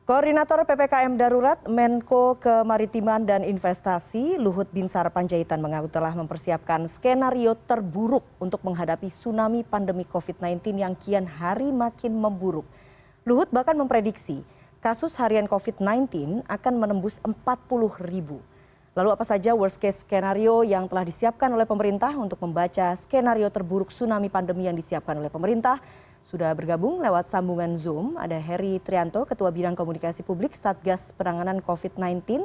Koordinator PPKM Darurat Menko Kemaritiman dan Investasi Luhut Binsar Panjaitan mengaku telah mempersiapkan skenario terburuk untuk menghadapi tsunami pandemi COVID-19 yang kian hari makin memburuk. Luhut bahkan memprediksi kasus harian COVID-19 akan menembus 40.000. Lalu apa saja worst case skenario yang telah disiapkan oleh pemerintah? Untuk membaca skenario terburuk tsunami pandemi yang disiapkan oleh pemerintah, sudah bergabung lewat sambungan Zoom, ada Heri Trianto, Ketua Bidang Komunikasi Publik Satgas Penanganan COVID-19.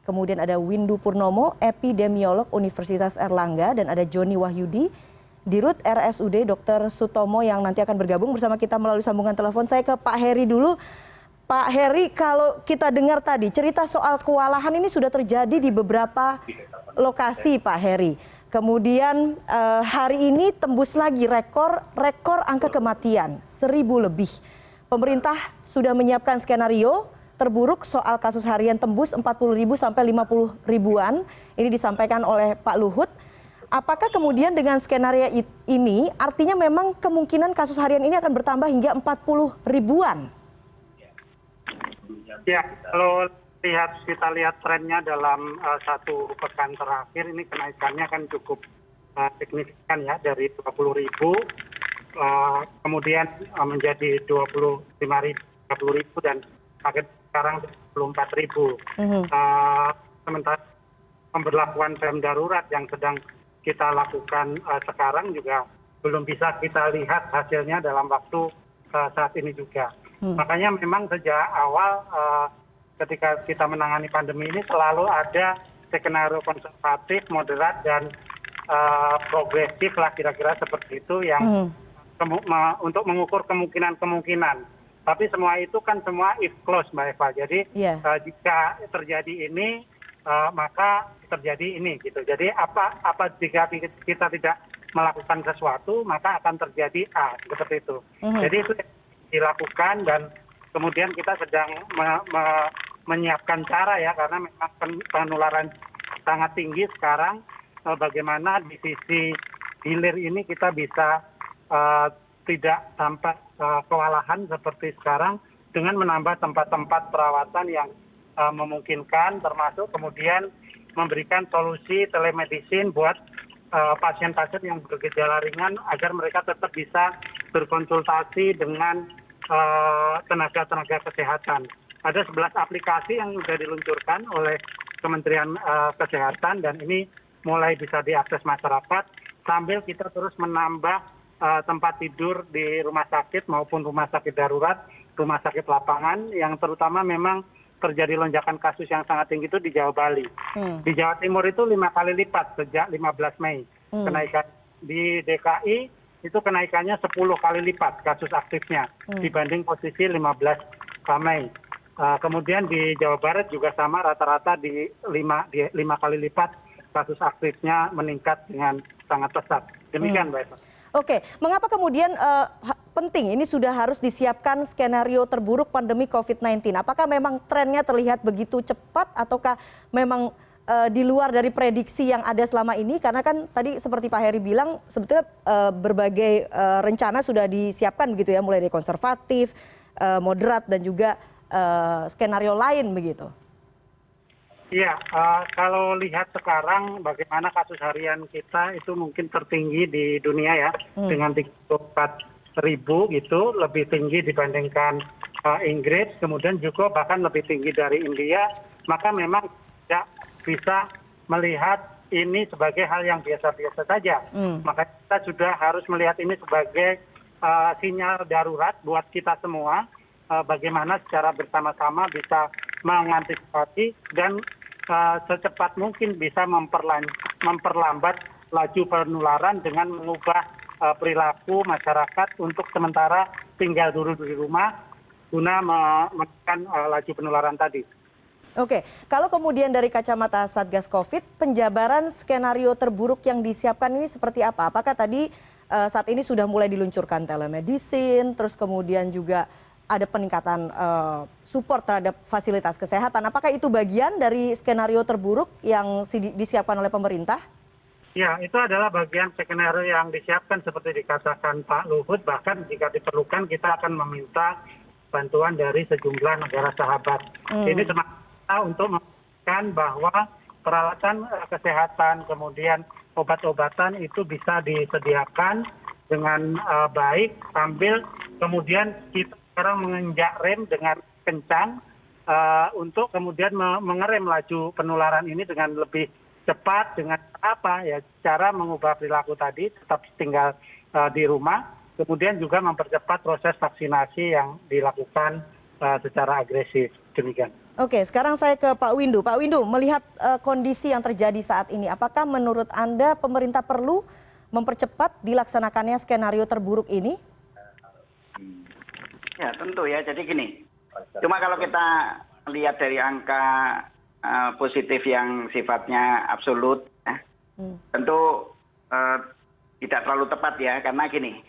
Kemudian ada Windu Purnomo, Epidemiolog Universitas Erlangga, dan ada Joni Wahyudi, Dirut RSUD Dr. Sutomo yang nanti akan bergabung bersama kita melalui sambungan telepon. Saya ke Pak Heri dulu. Pak Heri, kalau kita dengar tadi cerita soal kewalahan ini sudah terjadi di beberapa lokasi, Pak Heri. Kemudian hari ini tembus lagi rekor angka kematian 1.000 lebih. Pemerintah sudah menyiapkan skenario terburuk soal kasus harian tembus 40.000 sampai 50.000-an. Ini disampaikan oleh Pak Luhut. Apakah kemudian dengan skenario ini artinya memang kemungkinan kasus harian ini akan bertambah hingga 40.000-an? Ya, kalau kita lihat trennya dalam satu pekan terakhir ini kenaikannya kan cukup signifikan ya, dari 20.000 kemudian menjadi 25.000, 30.000 dan akhir sekarang 24.000. Sementara pemberlakuan PPKM darurat yang sedang kita lakukan sekarang juga belum bisa kita lihat hasilnya dalam waktu saat ini juga. Makanya memang sejak awal ketika kita menangani pandemi ini selalu ada skenario konservatif, moderat, dan progresif lah kira-kira seperti itu yang untuk mengukur kemungkinan-kemungkinan. Tapi semua itu kan semua if close, Mbak Eva. Jadi jika terjadi ini maka terjadi ini gitu. Jadi apa jika kita tidak melakukan sesuatu maka akan terjadi A, seperti itu. Jadi itu dilakukan dan kemudian kita sedang menyiapkan cara ya, karena memang penularan sangat tinggi sekarang. Bagaimana di sisi hilir ini kita bisa tidak sampai kewalahan seperti sekarang dengan menambah tempat-tempat perawatan yang memungkinkan, termasuk kemudian memberikan solusi telemedicine buat pasien-pasien yang bergejala ringan agar mereka tetap bisa berkonsultasi dengan tenaga kesehatan. Ada 11 aplikasi yang sudah diluncurkan oleh Kementerian Kesehatan dan ini mulai bisa diakses masyarakat sambil kita terus menambah tempat tidur di rumah sakit maupun rumah sakit darurat, rumah sakit lapangan yang terutama memang terjadi lonjakan kasus yang sangat tinggi itu di Jawa Bali. Di Jawa Timur itu 5 kali lipat sejak 15 Mei. Kenaikan di DKI itu kenaikannya 10 kali lipat kasus aktifnya dibanding posisi 15 Mei. Kemudian di Jawa Barat juga sama, rata-rata di 5 kali lipat kasus aktifnya meningkat dengan sangat pesat. Demikian, Mbak Eva. Oke, mengapa kemudian penting ini sudah harus disiapkan skenario terburuk pandemi COVID-19? Apakah memang trennya terlihat begitu cepat ataukah memang di luar dari prediksi yang ada selama ini? Karena kan tadi seperti Pak Heri bilang sebetulnya berbagai rencana sudah disiapkan begitu ya, mulai dari konservatif, moderat dan juga skenario lain begitu. Iya, kalau lihat sekarang bagaimana kasus harian kita itu mungkin tertinggi di dunia ya, dengan 34.000 gitu, lebih tinggi dibandingkan Inggris, kemudian juga bahkan lebih tinggi dari India, maka memang tidak bisa melihat ini sebagai hal yang biasa-biasa saja. Maka kita sudah harus melihat ini sebagai sinyal darurat buat kita semua, bagaimana secara bersama-sama bisa mengantisipasi dan secepat mungkin bisa memperlambat laju penularan dengan mengubah perilaku masyarakat untuk sementara tinggal dulu di rumah guna menekan laju penularan tadi. Oke, kalau kemudian dari kacamata Satgas Covid, penjabaran skenario terburuk yang disiapkan ini seperti apa? Apakah tadi saat ini sudah mulai diluncurkan telemedicine, terus kemudian juga ada peningkatan support terhadap fasilitas kesehatan? Apakah itu bagian dari skenario terburuk yang disiapkan oleh pemerintah? Ya, itu adalah bagian skenario yang disiapkan seperti dikatakan Pak Luhut. Bahkan jika diperlukan kita akan meminta bantuan dari sejumlah negara sahabat. Ini semata untuk memastikan bahwa peralatan kesehatan kemudian obat-obatan itu bisa disediakan dengan baik sambil kemudian kita sekarang menginjak rem dengan kencang untuk kemudian mengerem laju penularan ini dengan lebih cepat dengan cara mengubah perilaku tadi, tetap tinggal di rumah, kemudian juga mempercepat proses vaksinasi yang dilakukan secara agresif. Demikian. Oke, sekarang saya ke Pak Windu. Pak Windu, melihat kondisi yang terjadi saat ini, apakah menurut Anda pemerintah perlu mempercepat dilaksanakannya skenario terburuk ini? Ya tentu ya, jadi gini, cuma kalau kita lihat dari angka positif yang sifatnya absolut, ya, tentu tidak terlalu tepat ya, karena gini,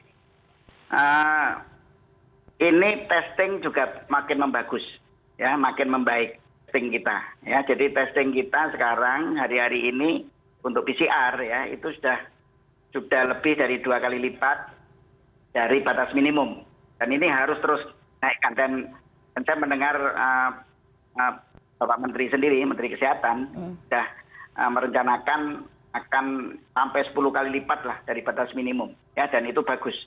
ini testing juga makin membagus, ya, makin membaik testing kita, ya. Jadi testing kita sekarang hari-hari ini untuk PCR ya itu sudah lebih dari 2 kali lipat dari batas minimum. Dan ini harus terus naikkan, dan saya mendengar Bapak Menteri sendiri, Menteri Kesehatan, sudah merencanakan akan sampai 10 kali lipat lah dari batas minimum, ya, dan itu bagus.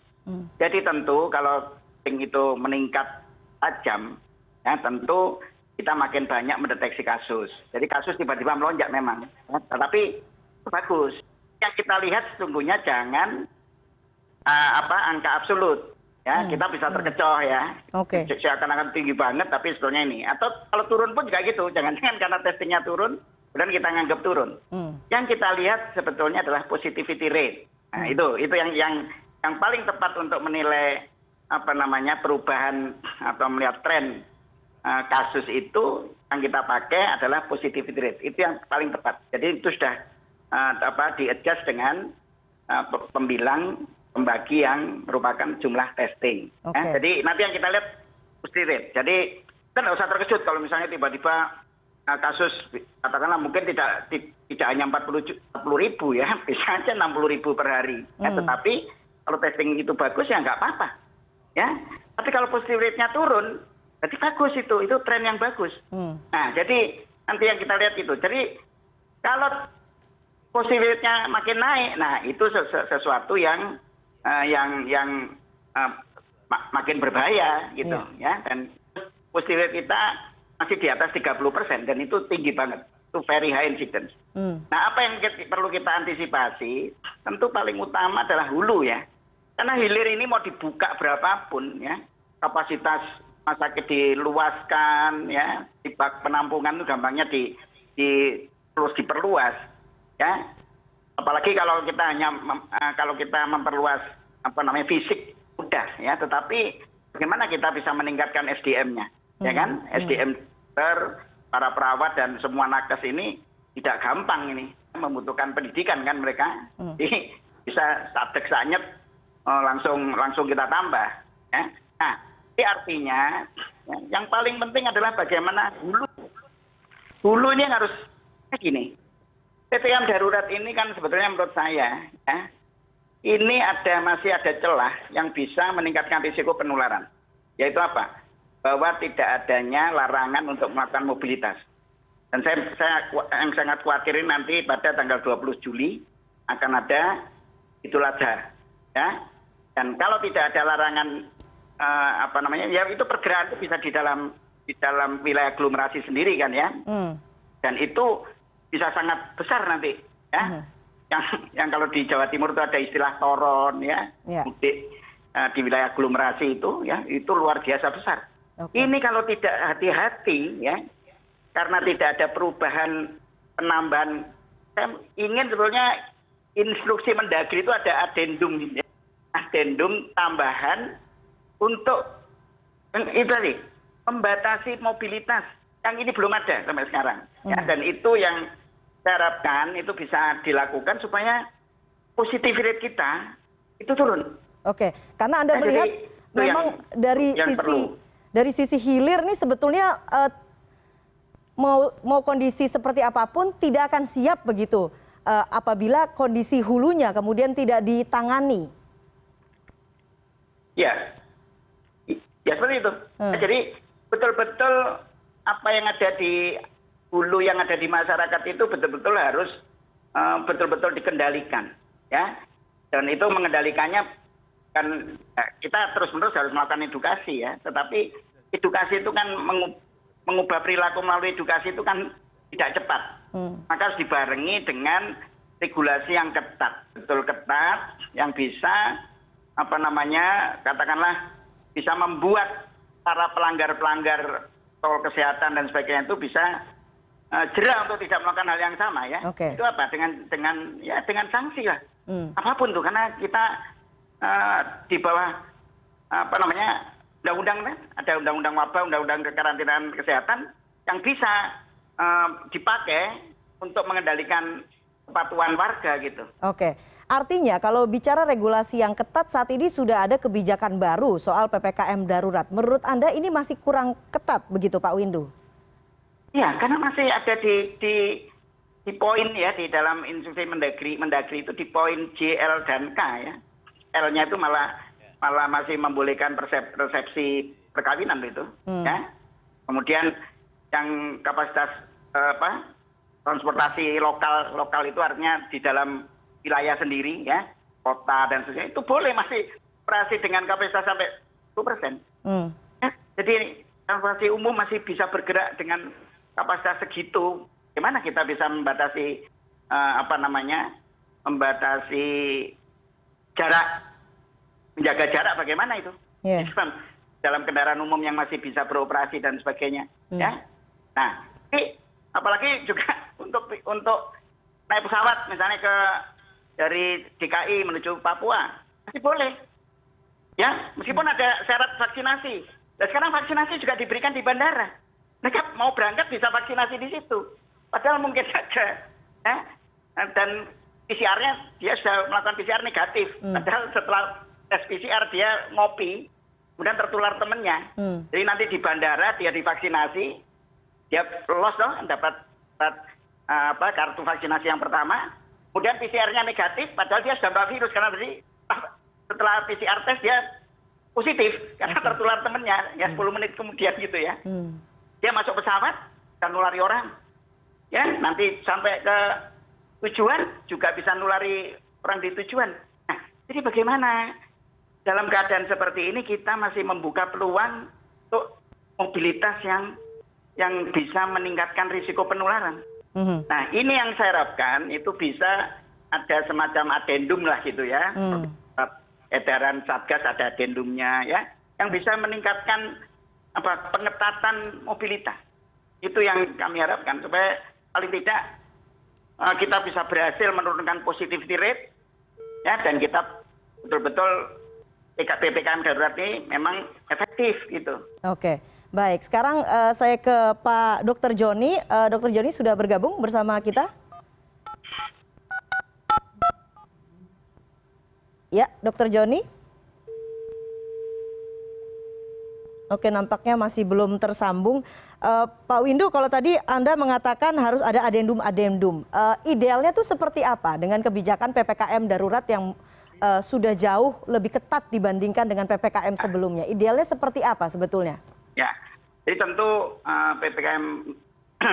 Jadi tentu kalau testing itu meningkat tajam, ya, tentu kita makin banyak mendeteksi kasus. Jadi kasus tiba-tiba melonjak memang, ya, tetapi itu bagus. Yang kita lihat sesungguhnya jangan angka absolut. Ya, kita bisa terkecoh ya. Oke. Seakan-akan tinggi banget, tapi sebetulnya ini. Atau kalau turun pun juga gitu. Jangan-jangan karena testingnya turun, kemudian kita nganggap turun. Yang kita lihat sebetulnya adalah positivity rate. Nah, itu yang paling tepat untuk menilai perubahan atau melihat tren kasus itu yang kita pakai adalah positivity rate. Itu yang paling tepat. Jadi itu sudah di-adjust dengan pembagi yang merupakan jumlah testing. Okay. Ya, jadi nanti yang kita lihat positivity rate. Jadi kan nggak usah terkejut kalau misalnya tiba-tiba kasus katakanlah mungkin tidak hanya 40 ribu ya, bisa aja 60 ribu per hari. Ya, tetapi kalau testing itu bagus ya nggak apa-apa. Ya, tapi kalau positivity rate-nya turun, berarti bagus itu tren yang bagus. Nah, jadi nanti yang kita lihat itu. Jadi kalau positivity rate-nya makin naik, nah itu sesuatu yang makin berbahaya gitu, ya. Dan positivity rate kita masih di atas 30% dan itu tinggi banget, itu very high incidence. Nah, apa yang perlu kita antisipasi tentu paling utama adalah hulu ya, karena hilir ini mau dibuka berapapun ya, kapasitas rumah sakit diluaskan ya, di bak penampungan itu gampangnya terus diperluas ya. Apalagi kalau kita memperluas fisik mudah ya, tetapi bagaimana kita bisa meningkatkan SDM-nya, ya kan? SDM para perawat dan semua nakes ini tidak gampang ini, membutuhkan pendidikan kan mereka. Jadi bisa sadek-sanyet langsung kita tambah. Ya. Nah, ini artinya yang paling penting adalah bagaimana hulu ini harus gini. PPKM darurat ini kan sebetulnya menurut saya ya, ini masih ada celah yang bisa meningkatkan risiko penularan. Yaitu apa? Bahwa tidak adanya larangan untuk melakukan mobilitas. Dan saya yang sangat khawatirin nanti pada tanggal 20 Juli akan ada Idul Adha. Ya. Dan kalau tidak ada larangan ya itu pergerakan itu bisa di dalam wilayah aglomerasi sendiri kan ya. Dan itu bisa sangat besar nanti ya. Yang kalau di Jawa Timur itu ada istilah toron ya. Mudik di wilayah aglomerasi itu ya, itu luar biasa besar. Ini kalau tidak hati-hati ya, karena tidak ada perubahan penambahan, saya ingin sebetulnya instruksi Mendagri itu ada adendum ya. Adendum tambahan untuk itu tadi membatasi mobilitas. Yang ini belum ada sampai sekarang. Ya, dan itu yang saya harapkan itu bisa dilakukan supaya positivity rate kita itu turun. Oke, karena Anda melihat memang dari sisi hilir nih sebetulnya mau kondisi seperti apapun tidak akan siap begitu apabila kondisi hulunya kemudian tidak ditangani. Ya, Ya seperti itu. Jadi betul-betul apa yang ada di hulu yang ada di masyarakat itu betul-betul harus betul-betul dikendalikan, ya. Dan itu mengendalikannya kan kita terus-menerus harus melakukan edukasi, ya. Tetapi edukasi itu kan mengubah perilaku melalui edukasi itu kan tidak cepat. Maka harus dibarengi dengan regulasi yang ketat, betul ketat, yang bisa katakanlah bisa membuat para pelanggar-pelanggar protokol kesehatan dan sebagainya itu bisa jera untuk tidak melakukan hal yang sama, ya. Itu apa? Dengan sanksi lah. Apapun tuh, karena kita di bawah undang-undang kan, ada undang-undang wabah, undang-undang kekarantinaan kesehatan yang bisa dipakai untuk mengendalikan kepatuhan warga gitu. Oke. Artinya kalau bicara regulasi yang ketat saat ini sudah ada kebijakan baru soal PPKM darurat. Menurut Anda ini masih kurang ketat begitu Pak Windu? Ya, karena masih ada di poin, ya, di dalam instruksi Mendagri itu di poin J, L, dan K, ya. L-nya itu malah masih membolehkan resepsi perkawinan itu, ya. Kemudian yang kapasitas transportasi lokal itu artinya di dalam wilayah sendiri, ya, kota dan sebagainya, itu boleh masih operasi dengan kapasitas sampai 10%. Ya, jadi transportasi umum masih bisa bergerak dengan kapasitas segitu. Gimana kita bisa membatasi membatasi jarak, menjaga jarak, bagaimana itu? Yeah. Dalam kendaraan umum yang masih bisa beroperasi dan sebagainya, ya. Nah, ini apalagi juga untuk naik pesawat misalnya dari DKI menuju Papua masih boleh, ya, meskipun ada syarat vaksinasi. Dan sekarang vaksinasi juga diberikan di bandara. Mereka mau berangkat bisa vaksinasi di situ. Padahal mungkin saja, ya, dan PCR-nya dia sudah melakukan PCR negatif. Padahal setelah tes PCR dia ngopi, kemudian tertular temennya. Jadi nanti di bandara dia divaksinasi, dia lolos dong, dapat kartu vaksinasi yang pertama. Kemudian PCR-nya negatif, padahal dia sudah bawa virus karena tadi setelah PCR tes dia positif karena tertular temennya, ya 10 menit kemudian gitu, ya. Dia masuk pesawat dan nulari orang, ya, nanti sampai ke tujuan juga bisa nulari orang di tujuan. Nah, jadi bagaimana dalam keadaan seperti ini kita masih membuka peluang untuk mobilitas yang bisa meningkatkan risiko penularan. Nah, ini yang saya harapkan itu bisa ada semacam adendum lah gitu, ya. Edaran Satgas ada adendumnya, ya, yang bisa meningkatkan pengetatan mobilitas. Itu yang kami harapkan supaya paling tidak kita bisa berhasil menurunkan positivity rate, ya, dan kita betul-betul PPKM darurat ini memang efektif gitu. Oke. Baik, sekarang saya ke Pak Dr. Joni. Dr. Joni sudah bergabung bersama kita? Ya, Dr. Joni. Oke, nampaknya masih belum tersambung. Pak Windu, kalau tadi Anda mengatakan harus ada adendum-adendum. Idealnya tuh seperti apa dengan kebijakan PPKM darurat yang sudah jauh lebih ketat dibandingkan dengan PPKM sebelumnya? Idealnya seperti apa sebetulnya? Ya, jadi tentu PPKM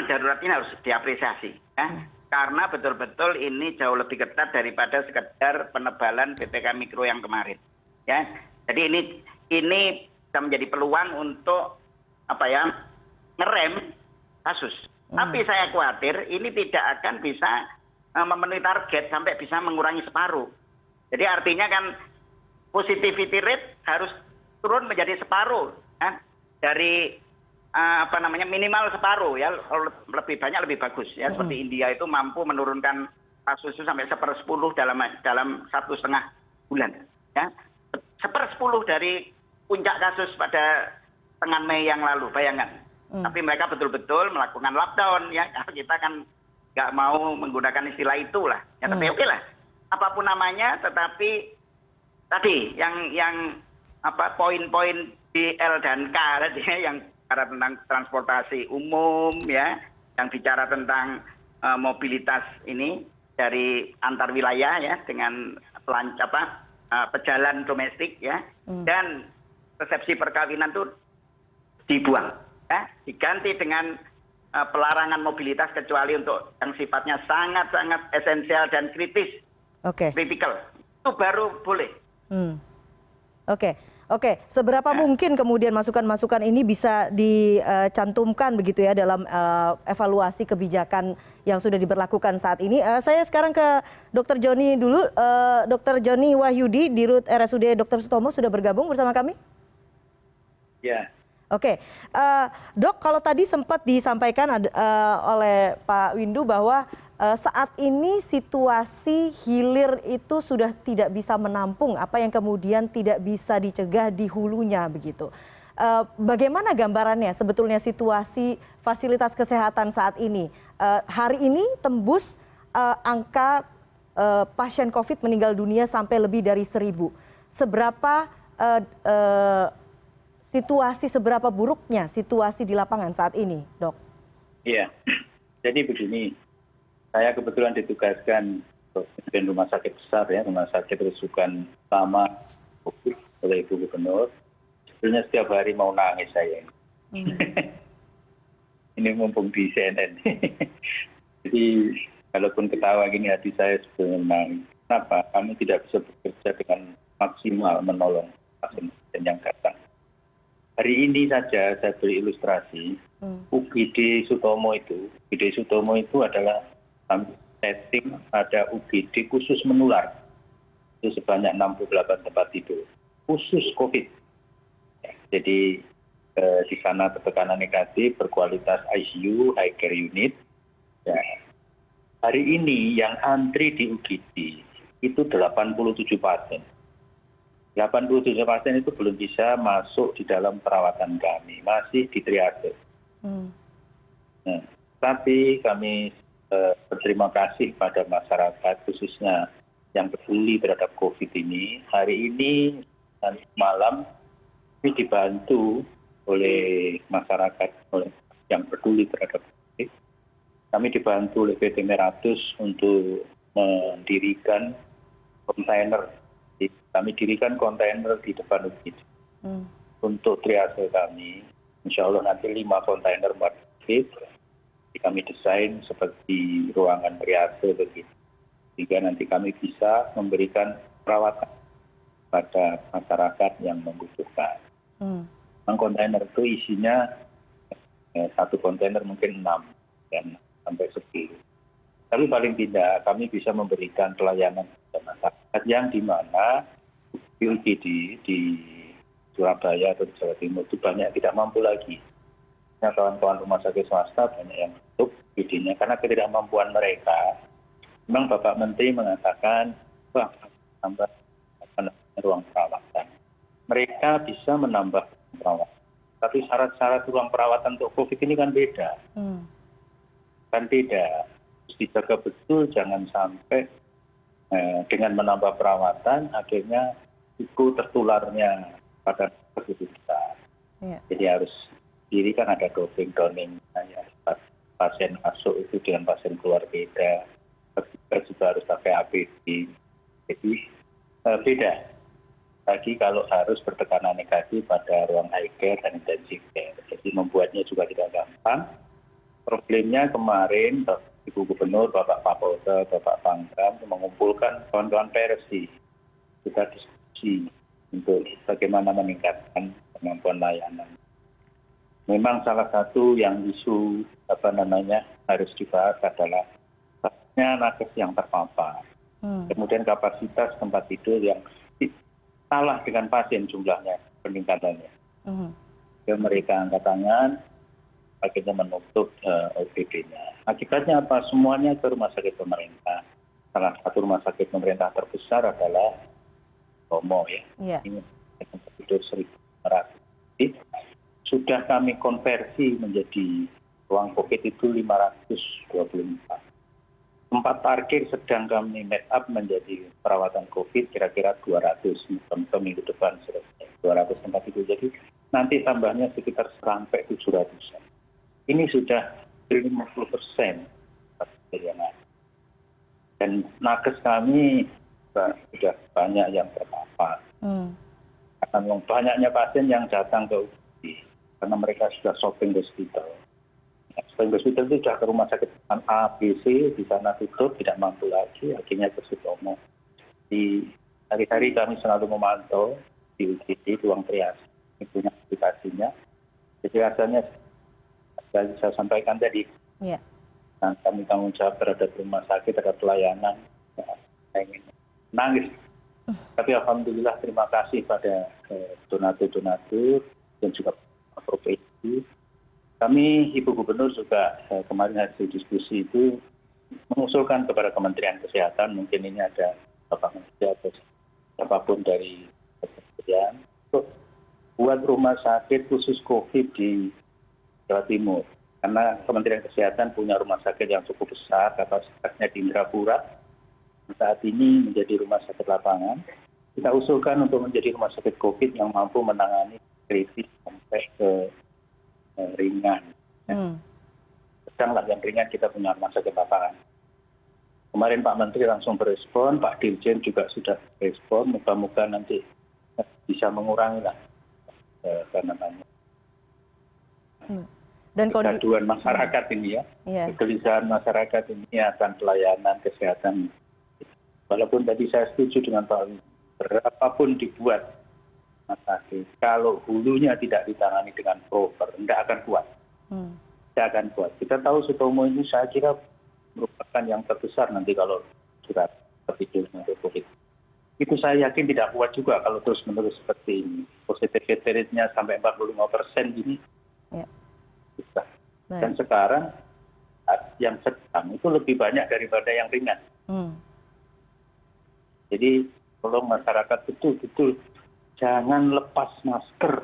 darurat ini harus diapresiasi, ya. Karena betul-betul ini jauh lebih ketat daripada sekedar penebalan PPKM mikro yang kemarin, ya. Jadi ini bisa menjadi peluang untuk ngerem kasus. Tapi saya khawatir ini tidak akan bisa memenuhi target sampai bisa mengurangi separuh. Jadi artinya kan positivity rate harus turun menjadi separuh, ya. Dari minimal separuh, ya, lebih banyak lebih bagus, ya. Seperti India itu mampu menurunkan kasus itu sampai 1/10 dalam 1,5 bulan, ya. 1/10 dari puncak kasus pada tengah Mei yang lalu, bayangkan. Tapi mereka betul-betul melakukan lockdown, ya. Kita kan nggak mau menggunakan istilah itulah, ya. Tapi oke lah, apapun namanya, tetapi tadi yang poin-poin di L dan K tadi, yang bicara tentang transportasi umum, ya, yang bicara tentang mobilitas ini dari antar wilayah, ya, dengan pejalan domestik, ya, dan resepsi perkawinan itu dibuang, ya, diganti dengan pelarangan mobilitas kecuali untuk yang sifatnya sangat-sangat esensial dan kritis, kritikal, itu baru boleh. Oke. Seberapa mungkin kemudian masukan-masukan ini bisa dicantumkan begitu ya dalam evaluasi kebijakan yang sudah diberlakukan saat ini? Saya sekarang ke Dr. Joni dulu. Dr. Joni Wahyudi, Dirut RSUD Dr. Sutomo sudah bergabung bersama kami? Ya. Oke, Dok, kalau tadi sempat disampaikan oleh Pak Windu bahwa saat ini situasi hilir itu sudah tidak bisa menampung apa yang kemudian tidak bisa dicegah di hulunya begitu. Bagaimana gambarannya sebetulnya situasi fasilitas kesehatan saat ini? Hari ini tembus angka pasien COVID meninggal dunia sampai lebih dari 1.000. Seberapa buruknya situasi di lapangan saat ini, Dok? Iya, jadi begini, saya kebetulan ditugaskan di rumah sakit besar ya, rumah sakit rujukan utama COVID oleh Ibu Gubernur. Sebenarnya setiap hari mau nangis saya. Ini mumpung di CNN. Jadi kalaupun ketawa gini hati saya sebenarnya nangis. Kenapa? Kami tidak bisa bekerja dengan maksimal menolong pasien yang datang. Hari ini saja saya beri ilustrasi, UGD Sutomo itu adalah setting ada UGD khusus menular. Itu sebanyak 68 tempat tidur, khusus COVID. Ya, jadi di sana tekanan negatif, berkualitas ICU, high care unit. Ya. Hari ini yang antri di UGD itu 87 pasien. 87 pasien itu belum bisa masuk di dalam perawatan kami, masih di triase. Nah, tapi kami berterima kasih pada masyarakat, khususnya yang peduli terhadap COVID ini. Hari ini dan malam ini dibantu oleh masyarakat yang peduli terhadap COVID. Kami dibantu oleh PT Meratus untuk mendirikan kontainer. Kami dirikan kontainer di depan UGD. Untuk triase kami, insya Allah nanti 5 kontainer muat COVID. Kami desain seperti ruangan triase begitu. Sehingga nanti kami bisa memberikan perawatan pada masyarakat yang membutuhkan. Kontainer itu isinya satu kontainer mungkin 6 dan sampai 10. Tapi paling tidak kami bisa memberikan pelayanan kepada masyarakat yang di mana di UGD di Surabaya atau di Jawa Timur itu banyak tidak mampu lagi. Nah, kawan-kawan rumah sakit swasta banyak yang tutup UGD-nya karena ketidakmampuan mereka. Memang Bapak Menteri mengatakan, wah, tambah ruang perawatan. Mereka bisa menambah perawatan. Tapi syarat-syarat ruang perawatan untuk COVID ini kan beda. Kan beda. Harus dijaga betul, jangan sampai dengan menambah perawatan akhirnya itu tertularnya pada begitu besar. Jadi harus diri kan ada doping-downing, ya. Pasien masuk itu dengan pasien keluar beda. Kita juga harus pakai APD. Jadi beda. Lagi kalau harus bertekanan negatif pada ruang high care dan intensive care. Jadi membuatnya juga tidak gampang. Problemnya kemarin Ibu Gubernur, Bapak Kapolda, Bapak Pangdam mengumpulkan kawan-kawan PRSI. Kita diskusi untuk bagaimana meningkatkan kemampuan layanan. Memang salah satu yang isu harus dibahas adalah nakes yang terpapar. Kemudian kapasitas tempat tidur yang salah dengan pasien jumlahnya peningkatannya. Mereka angkat tangan, akhirnya menutup OPD-nya. Akibatnya apa? Semuanya ke rumah sakit pemerintah. Salah satu rumah sakit pemerintah terbesar adalah Tomo ya. Ini tidur 1.500. Sudah kami konversi menjadi ruang COVID itu 524. Tempat parkir sedang kami make up menjadi perawatan COVID kira-kira 200 minggu depan selesai. 200 tempat itu. Jadi nanti tambahnya sekitar sampai 700. Ini sudah 50%. Dan nakes kami sudah banyak yang terpapar. banyaknya pasien yang datang ke UGD karena mereka sudah shopping di hospital. Shopping di hospital itu sudah ke rumah sakit A, B, C, di sana tutup, tidak mampu lagi, akhirnya ke Sutomo. Di hari-hari kami selalu memantau di UGD, ruang triase, ini punya aplikasinya. Jadi rasanya, saya sampaikan tadi, Ya. kami tanggung jawab terhadap rumah sakit, terhadap pelayanan. Saya ingin nangis. Tapi alhamdulillah terima kasih pada donatur-donatur dan juga provinsi. Kami Ibu Gubernur juga kemarin hasil diskusi itu mengusulkan kepada Kementerian Kesehatan, mungkin ini ada Bapak Menteri atau siapapun dari kementerian, untuk buat rumah sakit khusus COVID di Jawa Timur. Karena Kementerian Kesehatan punya rumah sakit yang cukup besar, kapasitasnya di Indrapura, saat ini menjadi rumah sakit lapangan. Kita usulkan untuk menjadi rumah sakit COVID yang mampu menangani kritis sampai ke ringan. Sedanglah yang ringan kita punya rumah sakit lapangan. Kemarin Pak Menteri langsung berespon, Pak Dirjen juga sudah berespon, mudah-mudahan nanti bisa mengurangi lah Dan kegaduhan masyarakat ini ya, kegelisahan masyarakat ini akan pelayanan kesehatan. Walaupun tadi saya setuju dengan Pak Win, berapapun dibuat rumah sakit, kalau hulunya tidak ditangani dengan proper, tidak akan kuat. Tidak akan kuat. Kita tahu Sutomo ini saya kira merupakan yang terbesar nanti kalau sudah terpikir untuk COVID. Itu saya yakin tidak kuat juga kalau terus-menerus seperti ini. Positivity rate-nya sampai 45% gini. Ya. Bisa. Dan sekarang yang sedang itu lebih banyak daripada yang ringan. Jadi tolong masyarakat betul-betul jangan lepas masker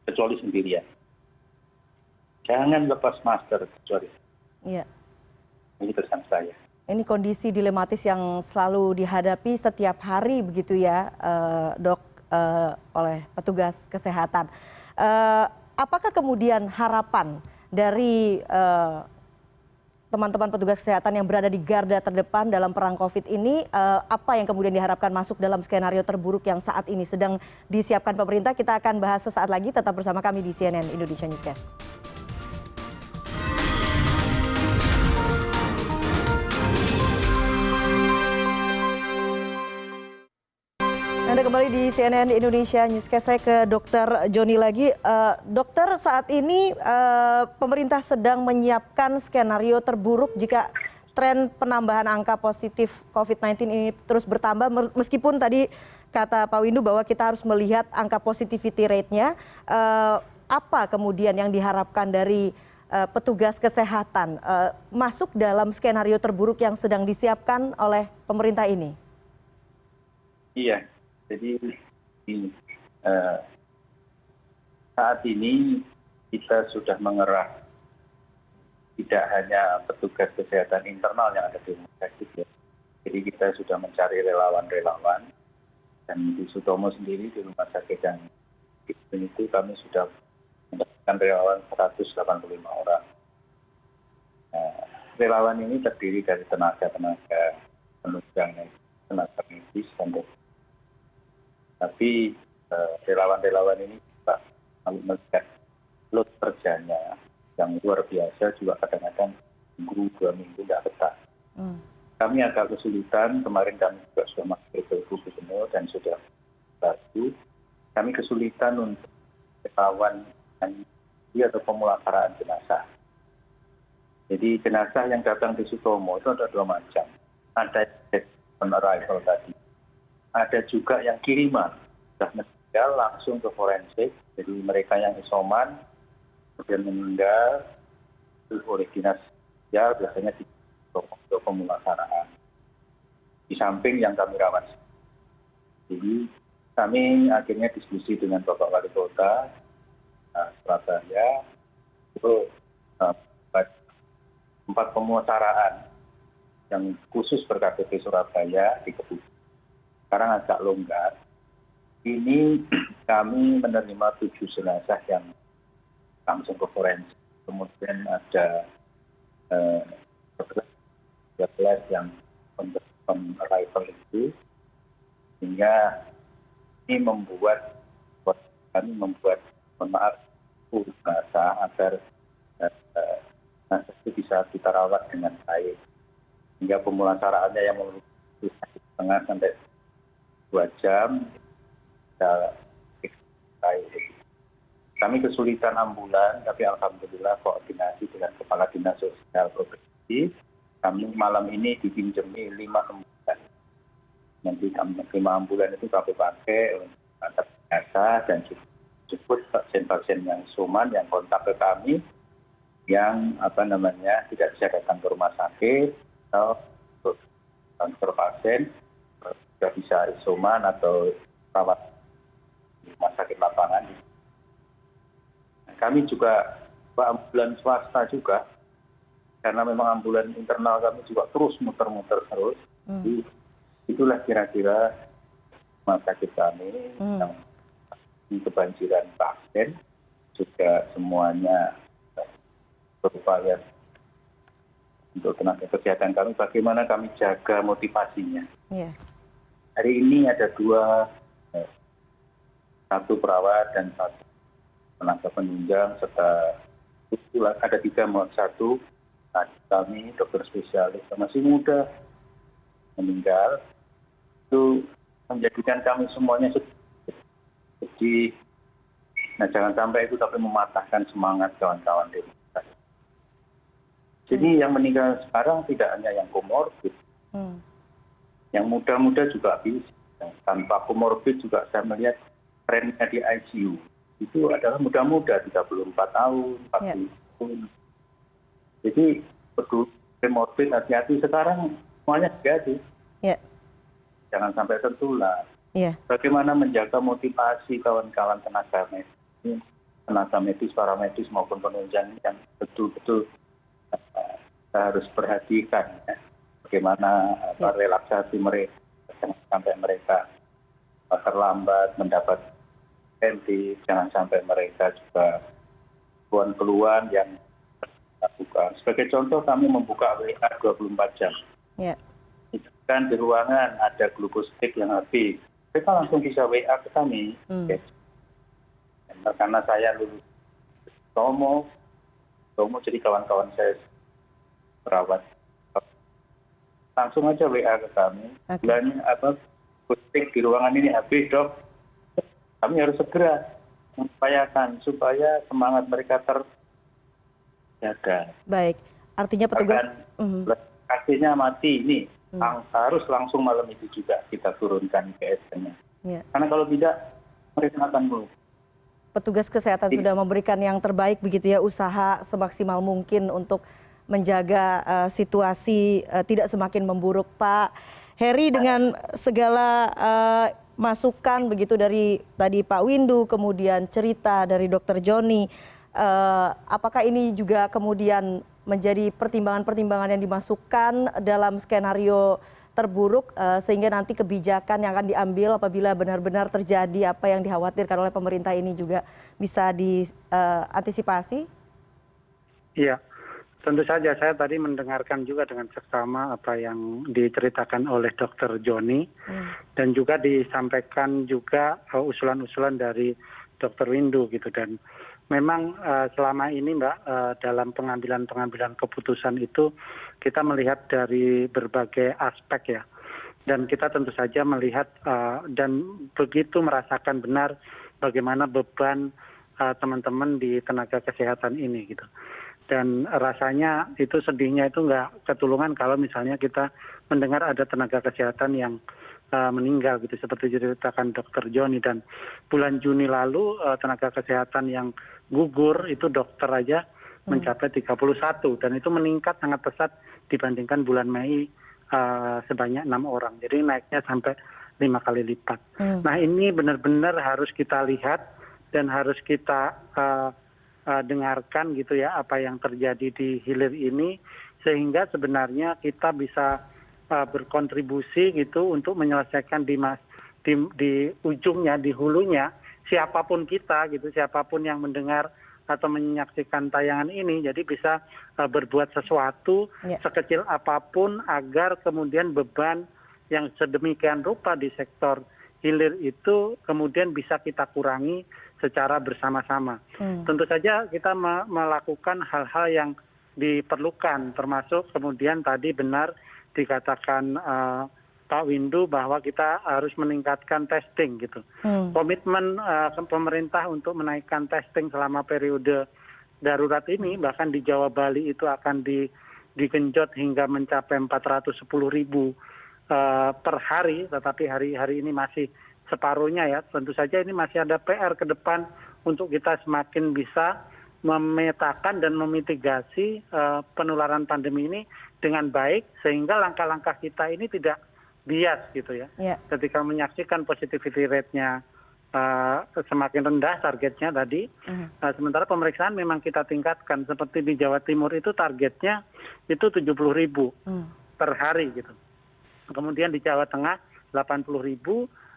kecuali sendirian. Jangan lepas masker kecuali. Iya. Ini pesan saya. Ini kondisi dilematis yang selalu dihadapi setiap hari begitu ya, Dok, oleh petugas kesehatan. Apakah kemudian harapan dari teman-teman petugas kesehatan yang berada di garda terdepan dalam perang COVID ini, apa yang kemudian diharapkan masuk dalam skenario terburuk yang saat ini sedang disiapkan pemerintah? Kita akan bahas sesaat lagi, tetap bersama kami di CNN Indonesia Newscast. Anda kembali di CNN Indonesia Newscast. Saya ke Dr. Joni lagi. Dokter, saat ini pemerintah sedang menyiapkan skenario terburuk jika tren penambahan angka positif COVID-19 ini terus bertambah. Meskipun tadi kata Pak Windu bahwa kita harus melihat angka positivity rate-nya. Apa kemudian yang diharapkan dari petugas kesehatan masuk dalam skenario terburuk yang sedang disiapkan oleh pemerintah ini? Iya. Jadi saat ini kita sudah mengerah tidak hanya petugas kesehatan internal yang ada di rumah sakit ya. Jadi kita sudah mencari relawan-relawan dan di Sutomo sendiri di rumah sakit yang itu kami sudah mendapatkan relawan 185 orang. Relawan ini terdiri dari tenaga-tenaga penunjang, tenaga medis dan tapi relawan-relawan ini juga melihat load kerjanya yang luar biasa juga kadang-kadang minggu, 2 minggu tidak betah. Kami agak kesulitan, kemarin kami juga sudah masuk ke Ibu Gubernur dan sudah bantu. Kami kesulitan untuk relawan atau pemulasaran jenazah. Jadi jenazah yang datang di Sutomo itu ada 2 macam. Ada on arrival tadi. Ada juga yang kiriman, sudah meninggal langsung ke forensik. Jadi mereka yang isoman, kemudian meninggal, itu oleh dinas ya biasanya untuk pemulasaraan. Di samping yang kami rawat. Jadi kami akhirnya diskusi dengan Bapak Wali Kota Surabaya, itu 4 pemulasaraan yang khusus berKTP Surabaya di Kebumen. Sekarang agak longgar. Ini kami menerima 7 jenazah yang langsung ke forensik. Kemudian ada 13 yang on arrival itu. Sehingga ini membuat mohon maaf bahasa agar itu bisa kita rawat dengan baik hingga pemulasaraannya yang memiliki 1,5 sampai 2 jam bisa baik. Kami kesulitan ambulan, tapi alhamdulillah koordinasi dengan Kepala Dinas Sosial Provinsi, kami malam ini dipinjemi 5 ambulan. Nanti 5 ambulan itu kami pakai untuk antar jenazah dan jemput pasien-pasien yang suman yang kontak ke kami, yang tidak bisa datang ke rumah sakit atau transfer pasien sudah bisa isoman atau rawat di rumah sakit lapangan. Kami juga ambulan swasta juga, karena memang ambulan internal kami juga terus muter-muter terus. Jadi itulah kira-kira rumah sakit kami yang kebanjiran pasien, juga semuanya berupaya untuk tenaga kesehatan kami, bagaimana kami jaga motivasinya. Yeah. Hari ini ada 2, 1 perawat dan 1 tenaga penunjang, serta ada 3 1 adik kami, dokter spesialis yang masih muda meninggal. Itu menjadikan kami semuanya sedih. Nah, jangan sampai itu tapi mematahkan semangat kawan-kawan di rumah. Jadi yang meninggal sekarang tidak hanya yang komorbid, yang muda-muda juga bisa. Tanpa komorbid juga saya melihat trennya di ICU itu adalah muda-muda, 34 tahun, 40 tahun. Jadi peduli komorbid, hati-hati sekarang semuanya jadi. Jangan sampai tertular. Bagaimana menjaga motivasi kawan-kawan tenaga medis, para medis maupun penunjang yang betul-betul kita harus perhatikan ya. Bagaimana relaksasi mereka, jangan sampai mereka terlambat mendapat insentif, jangan sampai mereka juga keluhan-keluhan yang dilakukan. Sebagai contoh, kami membuka WA 24 jam. Kan di ruangan ada glukostik yang habis, mereka langsung bisa WA ke kami. Karena saya lulus Tomo, jadi kawan-kawan saya perawat langsung aja WA ke kami. Bilangnya glukostik di ruangan ini habis, Dok. Kami harus segera mengupayakan supaya semangat mereka terjaga. Baik, artinya petugas kasihnya mati ini harus langsung malam itu juga kita turunkan IPS-nya. Karena kalau tidak mereka akan melupa. Petugas kesehatan sudah memberikan yang terbaik begitu ya, usaha semaksimal mungkin untuk menjaga situasi tidak semakin memburuk. Pak Heri, dengan segala masukan begitu dari tadi Pak Windu, kemudian cerita dari Dr. Joni, apakah ini juga kemudian menjadi pertimbangan-pertimbangan yang dimasukkan dalam skenario terburuk sehingga nanti kebijakan yang akan diambil apabila benar-benar terjadi apa yang dikhawatirkan oleh pemerintah ini juga bisa diantisipasi? Iya, tentu saja saya tadi mendengarkan juga dengan seksama apa yang diceritakan oleh Dr. Joni dan juga disampaikan juga usulan-usulan dari Dr. Windu gitu. Dan memang selama ini Mbak dalam pengambilan keputusan itu kita melihat dari berbagai aspek ya, dan kita tentu saja melihat dan begitu merasakan benar bagaimana beban teman-teman di tenaga kesehatan ini gitu. Dan rasanya itu sedihnya itu nggak ketulungan kalau misalnya kita mendengar ada tenaga kesehatan yang meninggal gitu, seperti diceritakan Dr. Joni. Dan bulan Juni lalu tenaga kesehatan yang gugur itu dokter aja mencapai 31, dan itu meningkat sangat pesat dibandingkan bulan Mei sebanyak 6 orang. Jadi naiknya sampai 5 kali lipat. Nah, ini benar-benar harus kita lihat dan harus kita dengarkan gitu ya apa yang terjadi di hilir ini, sehingga sebenarnya kita bisa berkontribusi gitu untuk menyelesaikan di ujungnya, di hulunya, siapapun kita gitu, siapapun yang mendengar atau menyaksikan tayangan ini, jadi bisa berbuat sesuatu sekecil apapun agar kemudian beban yang sedemikian rupa di sektor hilir itu kemudian bisa kita kurangi secara bersama-sama. Tentu saja kita melakukan hal-hal yang diperlukan, termasuk kemudian tadi benar dikatakan Pak Windu bahwa kita harus meningkatkan testing gitu. Komitmen pemerintah untuk menaikkan testing selama periode darurat ini, bahkan di Jawa Bali itu akan digenjot hingga mencapai 410.000 per hari, tetapi hari ini masih separuhnya ya. Tentu saja ini masih ada PR ke depan untuk kita semakin bisa memetakan dan memitigasi penularan pandemi ini dengan baik, sehingga langkah-langkah kita ini tidak bias gitu ya. Ketika menyaksikan positivity rate-nya semakin rendah targetnya tadi, sementara pemeriksaan memang kita tingkatkan, seperti di Jawa Timur itu targetnya itu 70.000 per hari gitu. Kemudian di Jawa Tengah 80.000,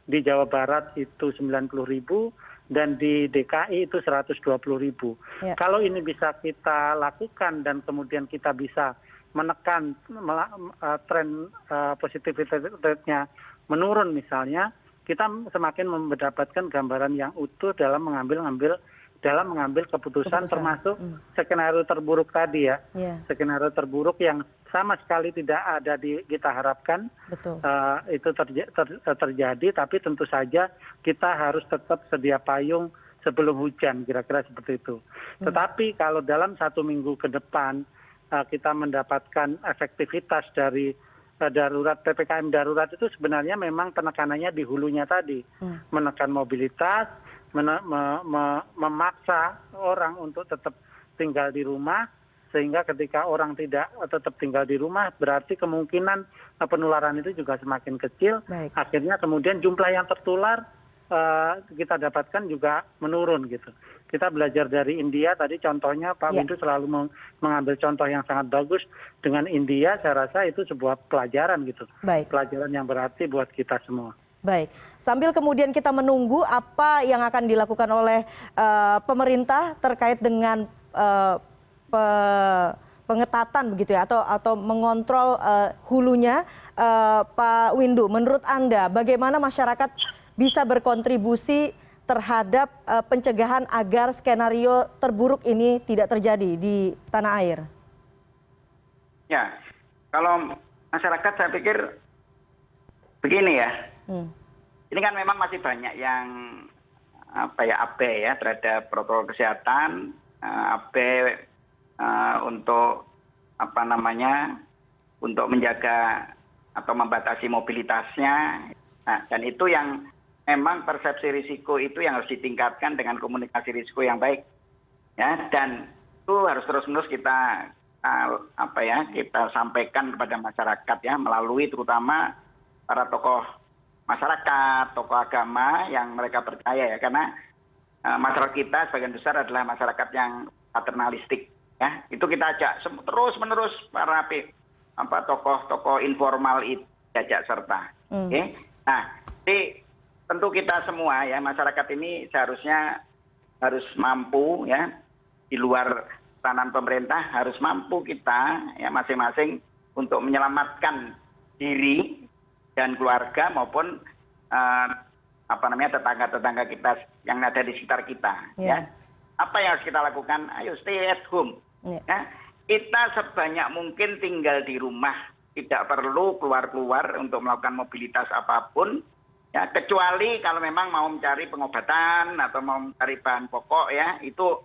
di Jawa Barat itu 90.000, dan di DKI itu 120.000. Kalau ini bisa kita lakukan dan kemudian kita bisa menekan tren positivity rate-nya menurun misalnya, kita semakin mendapatkan gambaran yang utuh dalam mengambil keputusan. Termasuk skenario terburuk tadi ya. Skenario terburuk yang sama sekali tidak ada kita harapkan. Itu terjadi, tapi tentu saja kita harus tetap sedia payung sebelum hujan, kira-kira seperti itu. Tetapi kalau dalam 1 minggu ke depan kita mendapatkan efektivitas dari PPKM darurat itu, sebenarnya memang penekanannya di hulunya tadi, menekan mobilitas, memaksa orang untuk tetap tinggal di rumah, sehingga ketika orang tidak tetap tinggal di rumah, berarti kemungkinan penularan itu juga semakin kecil. Akhirnya kemudian jumlah yang tertular kita dapatkan juga menurun gitu. Kita belajar dari India tadi, contohnya Pak Windu selalu mengambil contoh yang sangat bagus dengan India. Saya rasa itu sebuah pelajaran gitu. Pelajaran yang berarti buat kita semua. Baik, sambil kemudian kita menunggu apa yang akan dilakukan oleh pemerintah terkait dengan pengetatan begitu ya, atau mengontrol hulunya, Pak Windu, menurut Anda bagaimana masyarakat bisa berkontribusi terhadap pencegahan agar skenario terburuk ini tidak terjadi di tanah air? Ya, kalau masyarakat saya pikir begini ya. Ini kan memang masih banyak yang abai ya terhadap protokol kesehatan, abai untuk untuk menjaga atau membatasi mobilitasnya. Nah, dan itu yang memang persepsi risiko itu yang harus ditingkatkan dengan komunikasi risiko yang baik, ya. Dan itu harus terus-menerus kita sampaikan kepada masyarakat ya, melalui terutama para tokoh masyarakat, tokoh agama yang mereka percaya ya, karena masyarakat kita sebagian besar adalah masyarakat yang paternalistik ya. Itu kita ajak terus-menerus para tokoh-tokoh informal itu diajak serta. Okay? Nah, jadi tentu kita semua ya, masyarakat ini seharusnya harus mampu ya, di luar peranan pemerintah harus mampu kita ya masing-masing untuk menyelamatkan diri dan keluarga maupun tetangga-tetangga kita yang ada di sekitar kita ya. Apa yang harus kita lakukan? Ayo stay at home. Ya. Kita sebanyak mungkin tinggal di rumah, tidak perlu keluar-keluar untuk melakukan mobilitas apapun. Ya, kecuali kalau memang mau mencari pengobatan atau mau mencari bahan pokok ya, itu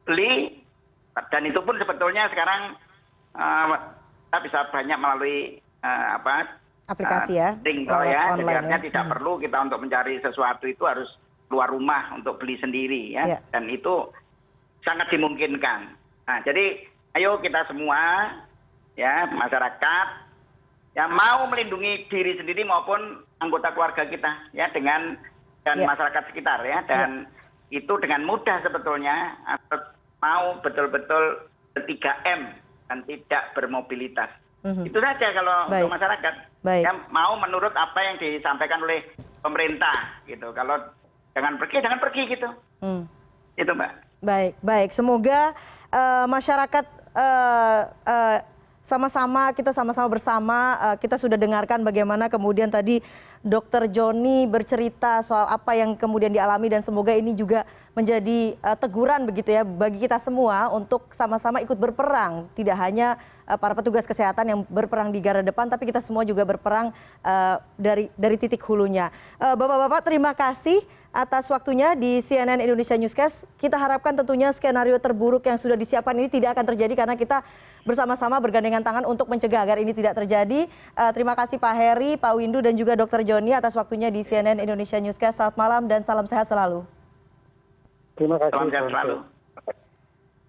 beli, dan itu pun sebetulnya sekarang kita bisa banyak melalui aplikasi ya, online, jadi artinya tidak perlu kita untuk mencari sesuatu itu harus keluar rumah untuk beli sendiri ya. Dan itu sangat dimungkinkan. Nah, jadi ayo kita semua ya, masyarakat yang mau melindungi diri sendiri maupun anggota keluarga kita ya, dan masyarakat sekitar ya, dan itu dengan mudah sebetulnya, mau betul-betul 3M dan tidak bermobilitas. Itu saja kalau untuk masyarakat yang mau menurut apa yang disampaikan oleh pemerintah gitu. Kalau jangan pergi gitu. Itu Mbak. Baik. Semoga masyarakat kita sama-sama bersama, kita sudah dengarkan bagaimana kemudian tadi Dr. Joni bercerita soal apa yang kemudian dialami dan semoga ini juga menjadi teguran begitu ya bagi kita semua untuk sama-sama ikut berperang. Tidak hanya para petugas kesehatan yang berperang di garda depan, tapi kita semua juga berperang dari titik hulunya. Bapak-bapak, terima kasih atas waktunya di CNN Indonesia Newscast. Kita harapkan tentunya skenario terburuk yang sudah disiapkan ini tidak akan terjadi karena kita bersama-sama bergandengan tangan untuk mencegah agar ini tidak terjadi. Terima kasih Pak Heri, Pak Windu, dan juga Dr. Joni atas waktunya di CNN Indonesia Newscast. Selamat malam dan salam sehat selalu. Terima kasih. Salam sehat selalu.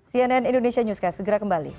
CNN Indonesia Newscast segera kembali.